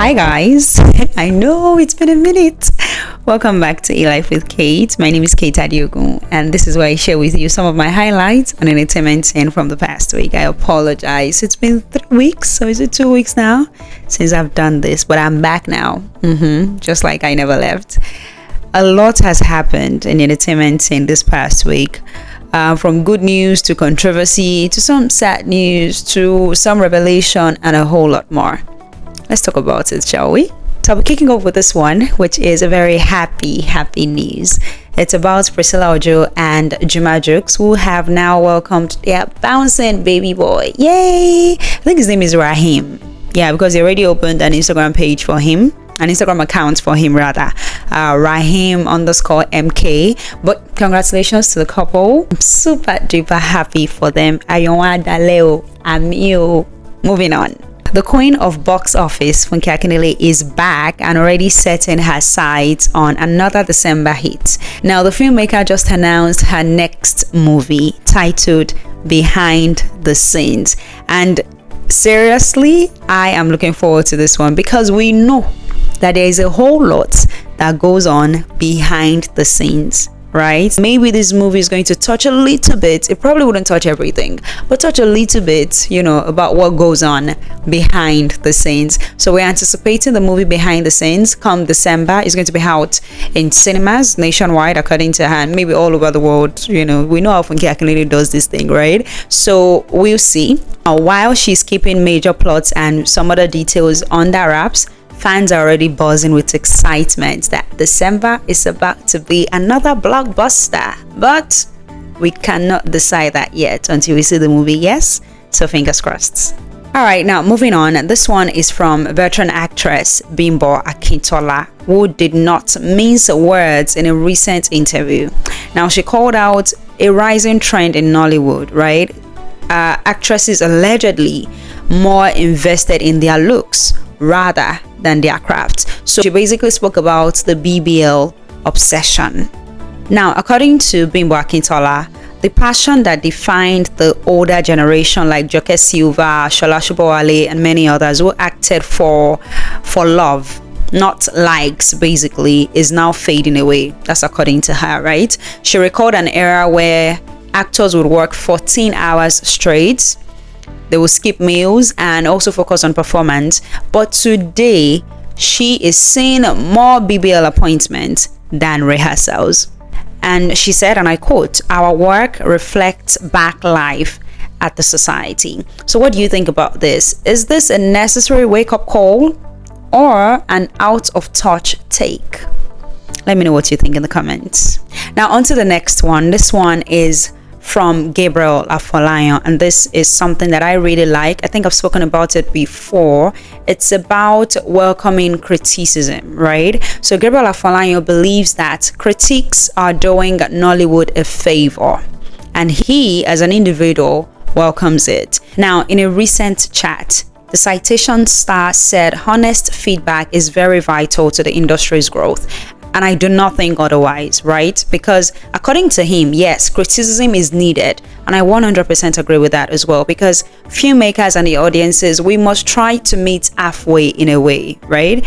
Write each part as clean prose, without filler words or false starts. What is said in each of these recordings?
Hi guys, I know it's been a minute. Welcome back to ELIFE with Kate. My name is Kate Adiogun, and this is where I share with you some of my highlights on entertainment scene from the past week. I apologize. It's been 3 weeks, so is it 2 weeks now since I've done this, but I'm back now. Just like I never left. A lot has happened in entertainment scene this past week. From good news to controversy to some sad news to some revelation and a whole lot more. Let's talk about it, shall we? So we're kicking off with this one, which is a very happy news. It's about Priscilla Ojo and Juma Jokes, who have now welcomed their bouncing baby boy. Yay! I think his name is Rahim. Yeah, because they already opened an Instagram page for him. An Instagram account for him rather, Rahim_MK. But congratulations to the couple. I'm super duper happy for them. Ayonwa Daleo Amio. Moving on. The queen of box office, Funke Akindele, is back and already setting her sights on another December hit. Now, the filmmaker just announced her next movie titled Behind the Scenes. And seriously, I am looking forward to this one because we know that there is a whole lot that goes on behind the scenes, right? Maybe this movie is going to touch a little bit. It probably wouldn't touch everything, but touch a little bit, about what goes on behind the scenes. So we're anticipating the movie Behind the Scenes come December. It's going to be out in cinemas nationwide, according to her, and maybe all over the world. We know how Funke Akindele does this thing, right? So we'll see. While she's keeping major plots and some other details under wraps, fans are already buzzing with excitement that December is about to be another blockbuster. But we cannot decide that yet until we see the movie, yes? So fingers crossed. Alright, now moving on. This one is from veteran actress Bimbo Akintola, who did not mince words in a recent interview. Now, she called out a rising trend in Nollywood, right? Actresses allegedly more invested in their looks rather than their craft. So she basically spoke about the BBL obsession. Now, according to Bimbo Akintola, the passion that defined the older generation like Joke Silva, Shola Shubowale, and many others who acted for love, not likes, basically, is now fading away. That's according to her, right? She recalled an era where actors would work 14 hours straight. They will skip meals and also focus on performance. But today, she is seeing more BBL appointments than rehearsals. And she said, and I quote, "Our work reflects back life at the society." So what do you think about this? Is this a necessary wake-up call or an out-of-touch take? Let me know what you think in the comments. Now, on to the next one. This one is from Gabriel Afolayan, and this is something that I really like. I think I've spoken about it before. It's about welcoming criticism, right? So Gabriel Afolayan believes that critics are doing Nollywood a favor, and he as an individual welcomes it. Now, in a recent chat, the Citation star said honest feedback is very vital to the industry's growth. And I do not think otherwise, right? Because according to him, yes, criticism is needed. And I 100% agree with that as well. Because filmmakers and the audiences, we must try to meet halfway in a way, right?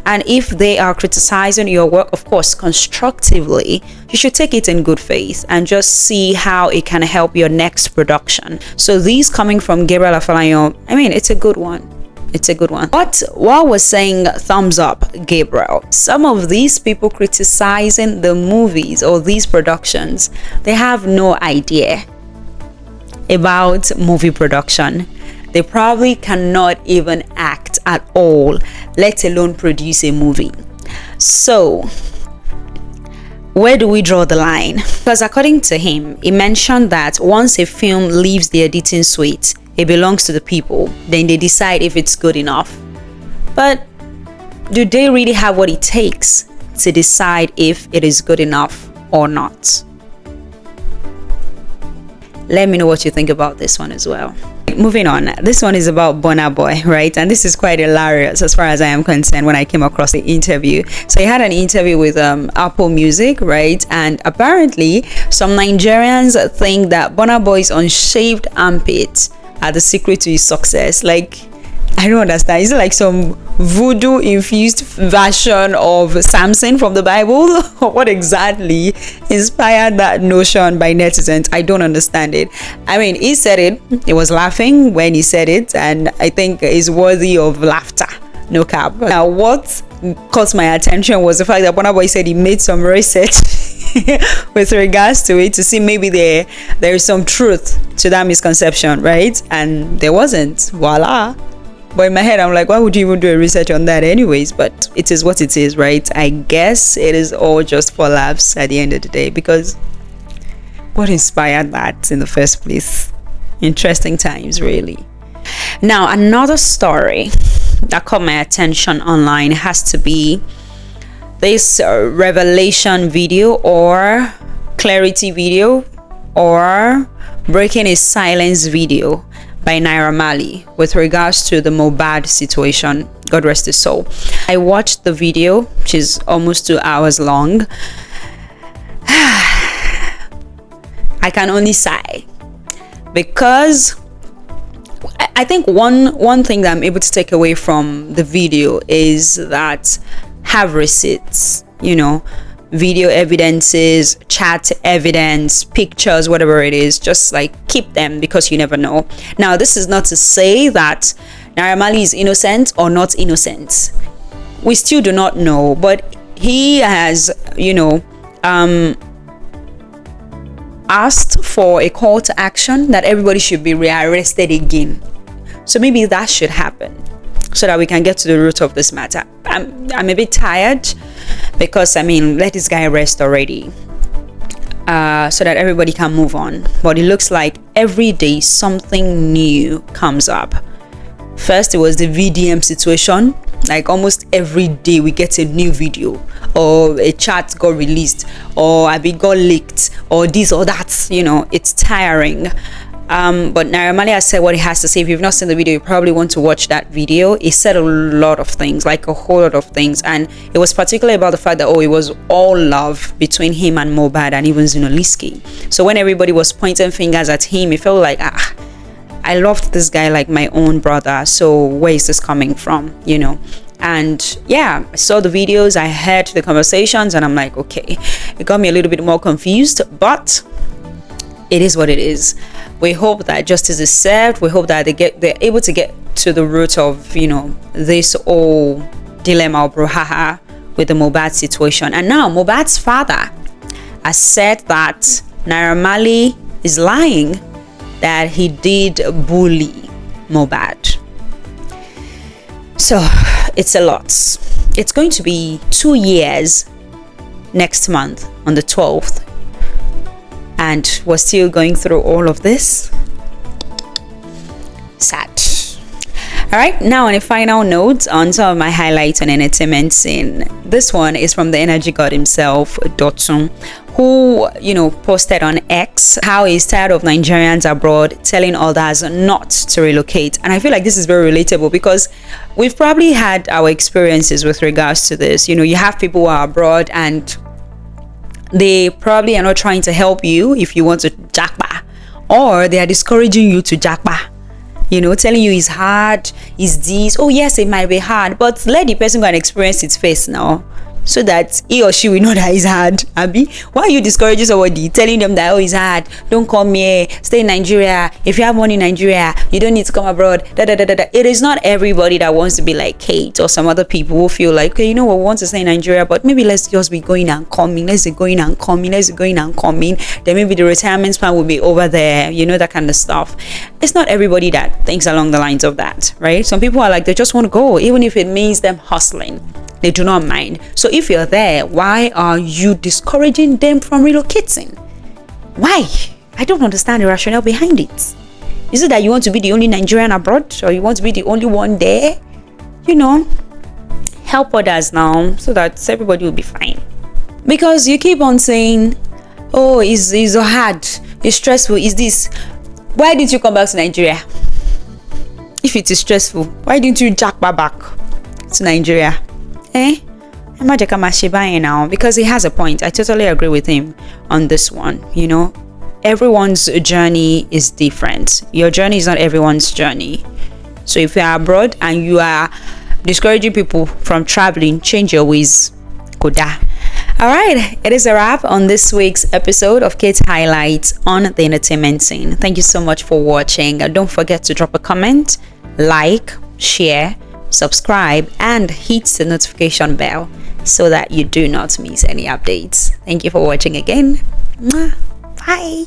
And if they are criticizing your work, of course, constructively, you should take it in good faith and just see how it can help your next production. So these coming from Gabriel Afolayan, I mean, it's a good one. It's a good one. But while we're saying thumbs up, Gabriel, some of these people criticizing the movies or these productions, they have no idea about movie production. They probably cannot even act at all, let alone produce a movie. So where do we draw the line? Because according to him, he mentioned that once a film leaves the editing suite, it belongs to the people. Then they decide if it's good enough. But do they really have what it takes to decide if it is good enough or not? Let me know what you think about this one as well. Moving on, this one is about Burna Boy, right? And this is quite hilarious as far as I am concerned when I came across the interview. So he had an interview with Apple Music, right? And apparently some Nigerians think that Burna Boy's unshaved armpits are the secret to his success. Like, I don't understand. Is it like some voodoo infused version of Samson from the Bible? What exactly inspired that notion by netizens? I don't understand it. I mean, he said it. He was laughing when he said it, and I think it's worthy of laughter. No cap. Now, what caught my attention was the fact that Burna Boy said he made some research with regards to it to see maybe there is some truth to that misconception, right? And there wasn't. Voila. But in my head, I'm like, why would you even do a research on that anyways? But it is what it is, right? I guess it is all just for laughs at the end of the day, because what inspired that in the first place? Interesting times, really. Now, another story that caught my attention online has to be this revelation video or clarity video or breaking a silence video by Naira Marley with regards to the Mohbad situation. God rest his soul. I watched the video, which is almost 2 hours long. I can only sigh, because I think one thing that I'm able to take away from the video is that have receipts, video evidences, chat evidence, pictures, whatever it is, just like keep them, because you never know. Now, this is not to say that Naira Marley is innocent or not innocent. We still do not know, but he has, asked for a call to action that everybody should be rearrested again. So maybe that should happen, so that we can get to the root of this matter. I'm a bit tired, because let this guy rest already, so that everybody can move on. But it looks like every day something new comes up. First, it was the VDM situation. Like almost every day we get a new video, or a chat got released, or it got leaked, or this or that. It's tiring. But Naira Marley has said what he has to say. If you've not seen the video, you probably want to watch that video. He said a lot of things, like a whole lot of things, and it was particularly about the fact that it was all love between him and Mohbad and even Zunoliski. So when everybody was pointing fingers at him, it felt like, I loved this guy like my own brother, so where is this coming from? And yeah, I saw the videos, I heard the conversations, and I'm like, okay, it got me a little bit more confused, but it is what it is. We hope that justice is served. We hope that they're able to get to the root of this whole dilemma or brouhaha with the Mohbad situation. And now Mohbad's father has said that Naira Marley is lying, that he did bully Mohbad. So it's a lot. It's going to be 2 years next month on the 12th. And we're still going through all of this. Sad. All right, now on a final note, on some of my highlights on entertainment scene. This one is from the energy god himself, Dotun, who, posted on X how he's tired of Nigerians abroad telling others not to relocate. And I feel like this is very relatable, because we've probably had our experiences with regards to this. You have people who are abroad and they probably are not trying to help you if you want to jackpot, or they are discouraging you to jackpot. Telling you it's hard, it's this. Oh yes, it might be hard, but let the person go and experience it first now, so that he or she will know that it's hard. Abi, why are you discouraging somebody, telling them that it's hard, don't come here, stay in Nigeria, if you have money in Nigeria you don't need to come abroad, It is not everybody that wants to be like Kate or some other people who feel like, okay, we want to stay in Nigeria, but maybe let's just be going and coming, then maybe the retirement plan will be over there, that kind of stuff. It's not everybody that thinks along the lines of that, right? Some people are like, they just want to go, even if it means them hustling. They do not mind. So if you're there, why are you discouraging them from relocating? Why? I don't understand the rationale behind it. Is it that you want to be the only Nigerian abroad, or you want to be the only one there? Help others now, so that everybody will be fine. Because you keep on saying, oh, it's hard, it's stressful, it's this. Why didn't you come back to Nigeria? If it is stressful, why didn't you jackpot back to Nigeria? Now, because he has a point. I totally agree with him on this one. Everyone's journey is different. Your journey is not everyone's journey. So if you are abroad and you are discouraging people from traveling, change your ways. Koda. All right, it is a wrap on this week's episode of Kids Highlights on the entertainment scene. Thank you so much for watching. Don't forget to drop a comment, like, share, subscribe, and hit the notification bell so that you do not miss any updates. Thank you for watching again. Bye.